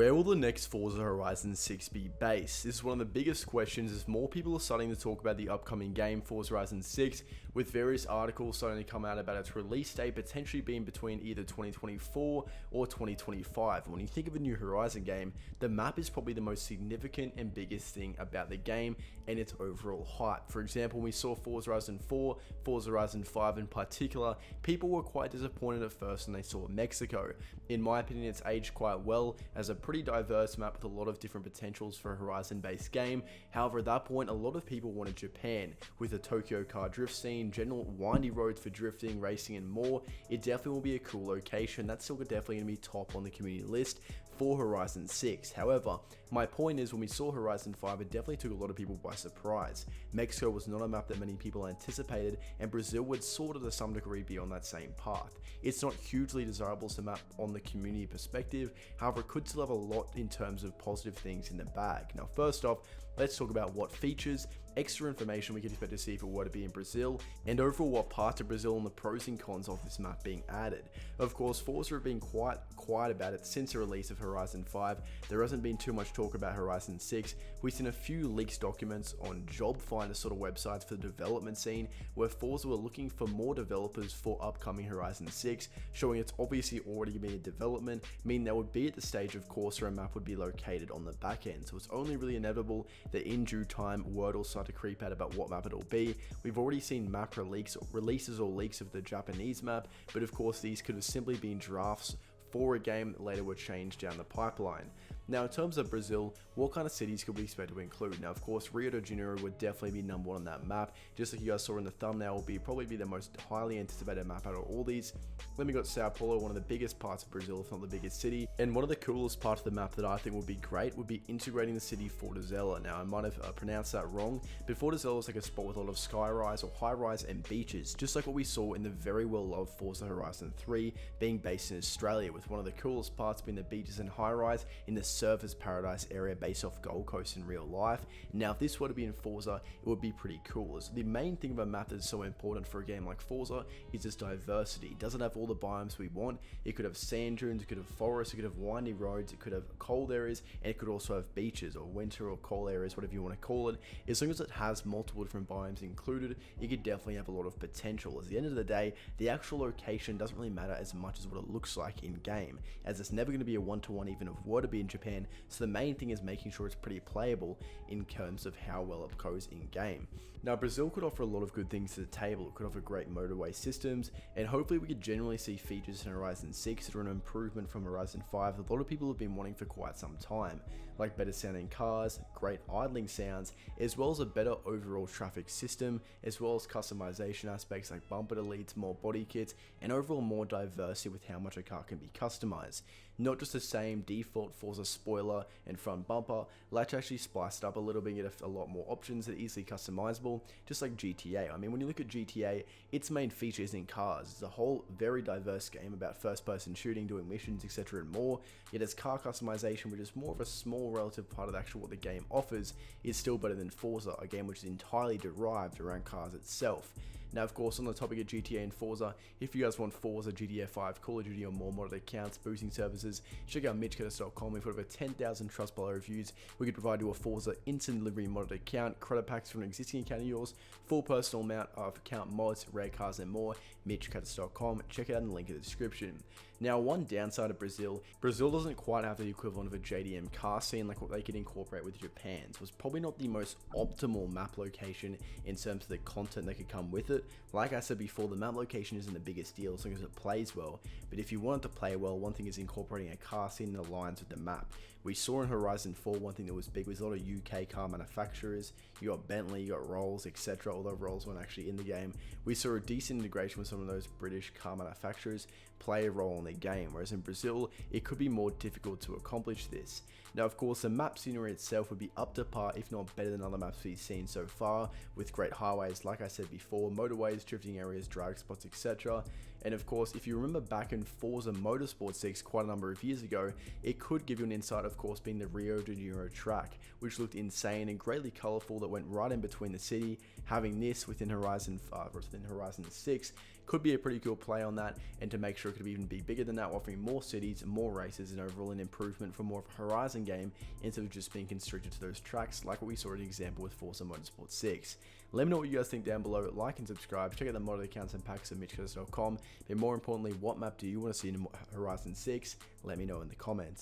Where will the next Forza Horizon 6 be based? This is one of the biggest questions as more people are starting to talk about the upcoming game Forza Horizon 6, with various articles starting to come out about its release date potentially being between either 2024 or 2025. When you think of a new Horizon game, the map is probably the most significant and biggest thing about the game and its overall hype. For example, when we saw Forza Horizon 4, Forza Horizon 5 in particular, people were quite disappointed at first when they saw Mexico. In my opinion, it's aged quite well as a pretty diverse map with a lot of different potentials for a Horizon based game. However, at that point, a lot of people wanted Japan with the Tokyo car drift scene, general windy roads for drifting, racing and more. It definitely will be a cool location. That's still definitely going to be top on the community list for Horizon 6. However, my point is when we saw Horizon 5, it definitely took a lot of people by surprise. Mexico was not a map that many people anticipated, and Brazil would sort of to some degree be on that same path. It's not hugely desirable as a map on the community perspective, however it could still have a lot in terms of positive things in the bag. Now first off, let's talk about what features, extra information we could expect to see if it were to be in Brazil, and overall what parts of Brazil and the pros and cons of this map being added. Of course, Forza have been quite quiet about it since the release of Horizon 5. There hasn't been too much talk about Horizon 6. We've seen a few leaks documents on job finder sort of websites for the development scene where Forza were looking for more developers for upcoming Horizon 6, showing it's obviously already been in development, meaning there would be at the stage of course where a map would be located on the back end. So it's only really inevitable that in due time word will start to creep out about what map it'll be. We've already seen map releases or leaks of the Japanese map, but of course these could have simply been drafts for a game that later were changed down the pipeline. Now in terms of Brazil, what kind of cities could we expect to include? Now of course Rio de Janeiro would definitely be number one on that map, just like you guys saw in the thumbnail, will probably be the most highly anticipated map out of all these. Then we got Sao Paulo, one of the biggest parts of Brazil, if not the biggest city, and one of the coolest parts of the map that I think would be great would be integrating the city Fortaleza. Now I might have pronounced that wrong, but Fortaleza is like a spot with a lot of skyrise or high rise and beaches, just like what we saw in the very well loved Forza Horizon 3 being based in Australia, with one of the coolest parts being the beaches and high rise in the surfers paradise area based off Gold Coast in real life. Now if this were to be in Forza, it would be pretty cool, as the main thing of a map that is so important for a game like Forza is its diversity. It doesn't have all the biomes we want. It could have sand dunes, it could have forests, it could have windy roads, it could have cold areas, and it could also have beaches or winter or cold areas, whatever you want to call it. As long as it has multiple different biomes included, it could definitely have a lot of potential. At the end of the day, the actual location doesn't really matter as much as what it looks like in game, as it's never going to be a one-to-one even if it were to be in Japan. So the main thing is making sure it's pretty playable in terms of how well it goes in game. Now Brazil could offer a lot of good things to the table. It could offer great motorway systems, and hopefully we could generally see features in Horizon 6 that are an improvement from Horizon 5 that a lot of people have been wanting for quite some time, like better sounding cars, great idling sounds, as well as a better overall traffic system, as well as customization aspects like bumper deletes, more body kits, and overall more diversity with how much a car can be customized. Not just the same default Forza spoiler and front bumper, let's actually spice it up a little bit and get a lot more options that are easily customizable, just like GTA. I mean, when you look at GTA, its main feature isn't cars. It's a whole very diverse game about first person shooting, doing missions, etc. and more, yet its car customization, which is more of a small relative part of actually what the game offers, is still better than Forza, a game which is entirely derived around cars itself. Now of course on the topic of GTA and Forza, if you guys want Forza, GTA 5, Call of Duty or more modded accounts, boosting services, check out MitchCactus.com. We've got over 10,000 Trustpilot reviews. We could provide you a Forza instant delivery modded account, credit packs from an existing account of yours, full personal amount of account mods, rare cars and more. MitchCactus.com, check it out in the link in the description. Now one downside of Brazil doesn't quite have the equivalent of a JDM car scene like what they could incorporate with Japan's. Was probably not the most optimal map location in terms of the content that could come with it. Like I said before, the map location isn't the biggest deal as long as it plays well, but if you want it to play well, one thing is incorporating a car scene that aligns with the map. We saw in Horizon 4 one thing that was big was a lot of UK car manufacturers. You got Bentley, you got Rolls, etc. Although Rolls weren't actually in the game. We saw a decent integration with some of those British car manufacturers play a role in the game, whereas in Brazil it could be more difficult to accomplish this. Now of course the map scenery itself would be up to par if not better than other maps we've seen so far, with great highways like I said before, motorways, drifting areas, drag spots, etc. And of course, if you remember back in Forza Motorsport 6 quite a number of years ago, it could give you an insight, of course, being the Rio de Janeiro track, which looked insane and greatly colorful, that went right in between the city. Having this within Horizon 5 or within Horizon 6 could be a pretty cool play on that, and to make sure it could even be bigger than that, offering more cities, more races, and overall an improvement for more of a Horizon game instead of just being constricted to those tracks like what we saw in an example with Forza Motorsport 6. Let me know what you guys think down below, like and subscribe, check out the modded accounts and packs at MitchCactus.com, but more importantly, what map do you want to see in Horizon 6? Let me know in the comments.